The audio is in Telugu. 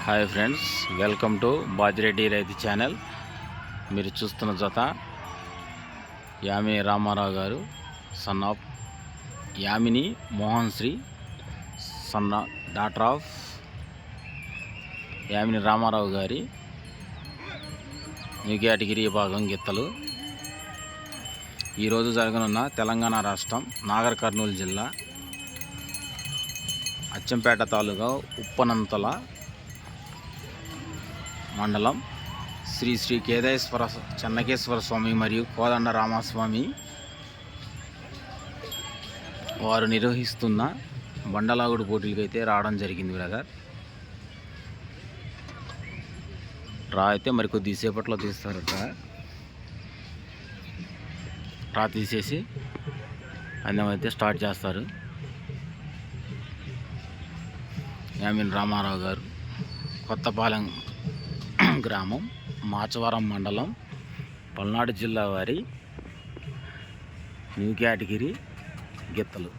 Hi friends, welcome to Bajireddy రైతు ఛానల్. మీరు చూస్తున్న జత యామిని రామారావు గారు son of Yamini Mohan Sri son daughter of Yamini Ramarao గారి న్యూ కేటగిరీ విభాగం గిత్తలు. ఈరోజు జరగనున్న తెలంగాణ రాష్ట్రం నాగర్ కర్నూలు జిల్లా అచ్చంపేట తాలూకా ఉప్పనంతల మండలం శ్రీ శ్రీ కేదాయేశ్వర చెన్నకేశ్వర స్వామి మరియు కోదండ రామస్వామి వారు నిర్వహిస్తున్న బండలాగుడు పోటీలకి అయితే రావడం జరిగింది బ్రదర్. అయితే మరి కొద్దిసేపట్లో తీస్తారట. తీసేసి అందం అయితే స్టార్ట్ చేస్తారు. యామిని రామారావు గారు కొత్తపాలెం గ్రామం, మాచవరం మండలం, పల్నాడు జిల్లా వారి న్యూ కేటగిరీ గిత్తలు.